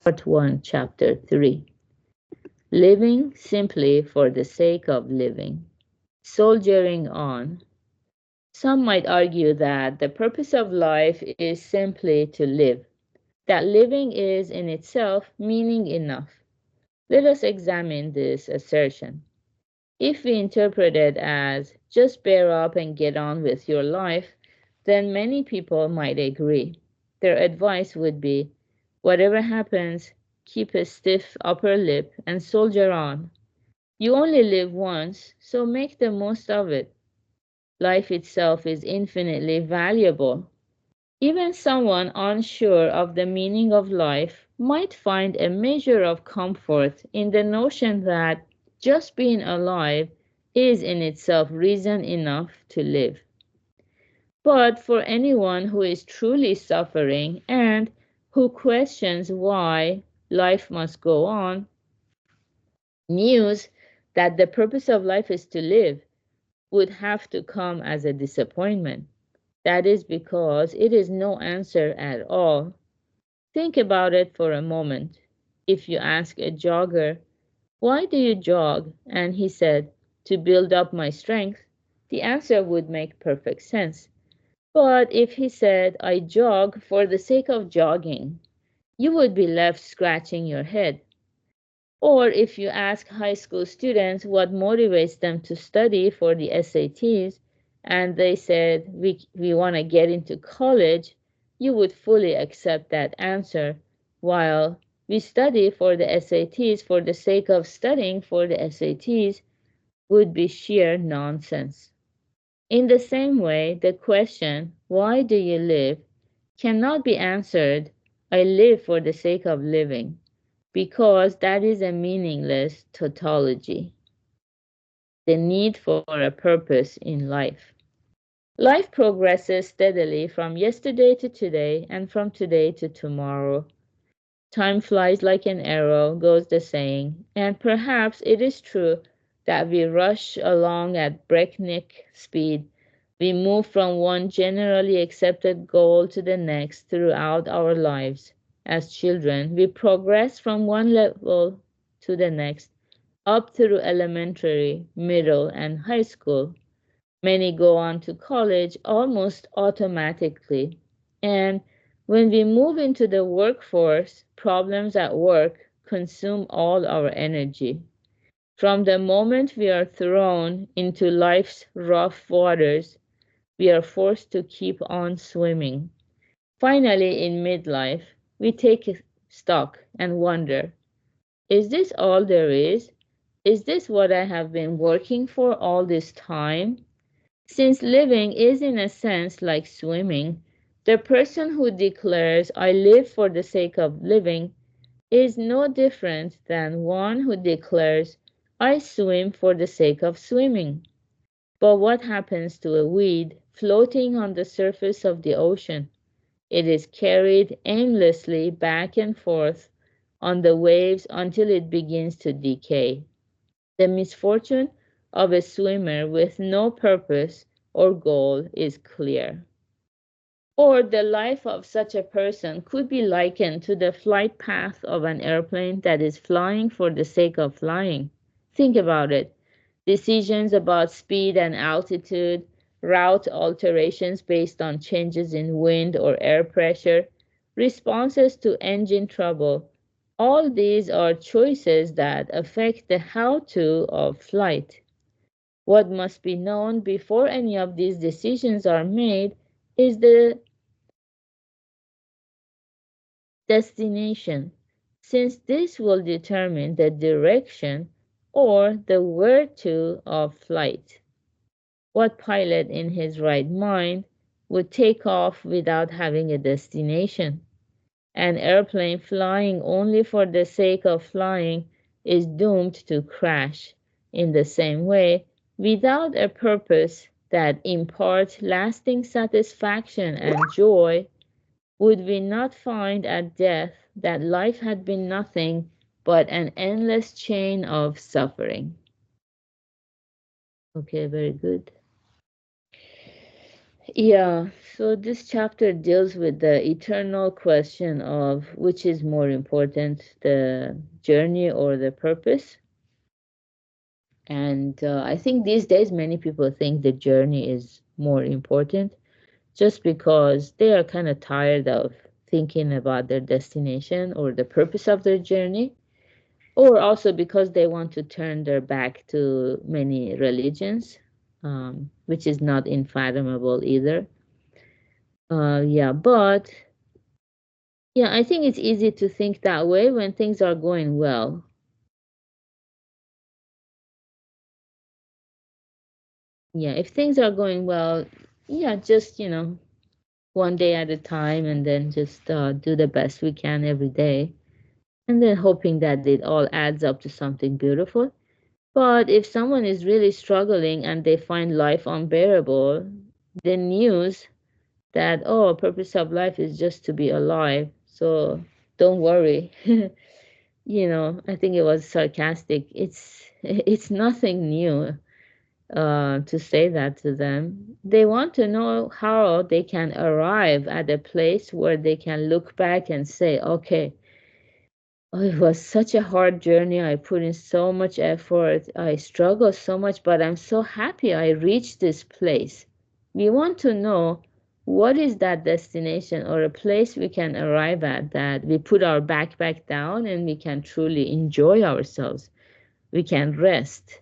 Part 1, Chapter 3. Living simply for the sake of living. Soldiering on. Some might argue that the purpose of life is simply to live, that living is in itself meaning enough. Let us examine this assertion. If we interpret it as just bear up and get on with your life, then many people might agree. Their advice would be, whatever happens, keep a stiff upper lip and soldier on. You only live once, so make the most of it. Life itself is infinitely valuable. Even someone unsure of the meaning of life might find a measure of comfort in the notion that just being alive is in itself reason enough to live. But for anyone who is truly suffering and who questions why life must go on, news that the purpose of life is to live would have to come as a disappointment. That is because it is no answer at all. Think about it for a moment. If you ask a jogger, why do you jog? And he said, to build up my strength, the answer would make perfect sense. But if he said, I jog for the sake of jogging, you would be left scratching your head. Or if you ask high school students what motivates them to study for the SATs, and they said, we want to get into college, you would fully accept that answer, while we study for the SATs for the sake of studying for the SATs would be sheer nonsense. In the same way, the question, why do you live, cannot be answered, I live for the sake of living, because that is a meaningless tautology. The need for a purpose in life. Life progresses steadily from yesterday to today and from today to tomorrow. Time flies like an arrow, goes the saying, and perhaps it is true that we rush along at breakneck speed. We move from one generally accepted goal to the next throughout our lives. As children, we progress from one level to the next, up through elementary, middle, and high school. Many go on to college almost automatically. And when we move into the workforce, problems at work consume all our energy. From the moment we are thrown into life's rough waters, we are forced to keep on swimming. Finally, in midlife, we take stock and wonder, is this all there is? Is this what I have been working for all this time? Since living is in a sense like swimming, the person who declares, I live for the sake of living, is no different than one who declares, I swim for the sake of swimming. But what happens to a weed floating on the surface of the ocean? It is carried aimlessly back and forth on the waves until it begins to decay. The misfortune of a swimmer with no purpose or goal is clear. Or the life of such a person could be likened to the flight path of an airplane that is flying for the sake of flying. Think about it. Decisions about speed and altitude, route alterations based on changes in wind or air pressure, responses to engine trouble. All these are choices that affect the how-to of flight. What must be known before any of these decisions are made is the destination, since this will determine the direction or the where to of flight. What pilot in his right mind would take off without having a destination? An airplane flying only for the sake of flying is doomed to crash. In the same way, without a purpose that imparts lasting satisfaction and joy, would we not find at death that life had been nothing but an endless chain of suffering? Okay, very good. Yeah, so this chapter deals with the eternal question of which is more important, the journey or the purpose. And I think these days many people think the journey is more important just because they are kind of tired of thinking about their destination or the purpose of their journey, or also because they want to turn their back to many religions, which is not unfathomable either. Yeah, but yeah, I think it's easy to think that way when things are going well. Yeah, if things are going well, yeah, just, one day at a time and then just do the best we can every day. And then hoping that it all adds up to something beautiful. But if someone is really struggling and they find life unbearable, the news that, oh, purpose of life is just to be alive. So don't worry. I think it was sarcastic. It's nothing new to say that to them. They want to know how they can arrive at a place where they can look back and say, okay, oh, it was such a hard journey. I put in so much effort. I struggled so much, but I'm so happy I reached this place. We want to know what is that destination or a place we can arrive at that we put our backpack down and we can truly enjoy ourselves. We can rest.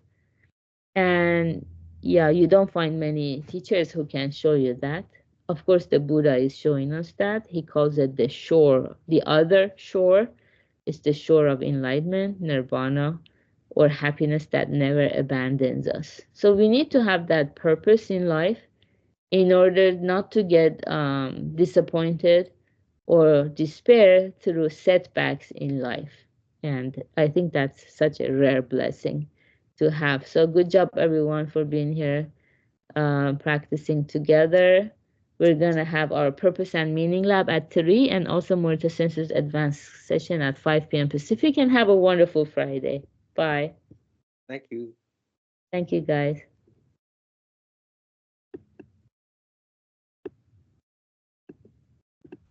And yeah, you don't find many teachers who can show you that. Of course, the Buddha is showing us that. He calls it the shore. The other shore is the shore of enlightenment, nirvana, or happiness that never abandons us. So we need to have that purpose in life in order not to get disappointed or despair through setbacks in life. And I think that's such a rare blessing to have. So good job, everyone, for being here, practicing together. We're going to have our Purpose and Meaning Lab at 3 and also Morita Senses Advanced session at 5 p.m. Pacific. And have a wonderful Friday. Bye. Thank you. Thank you, guys.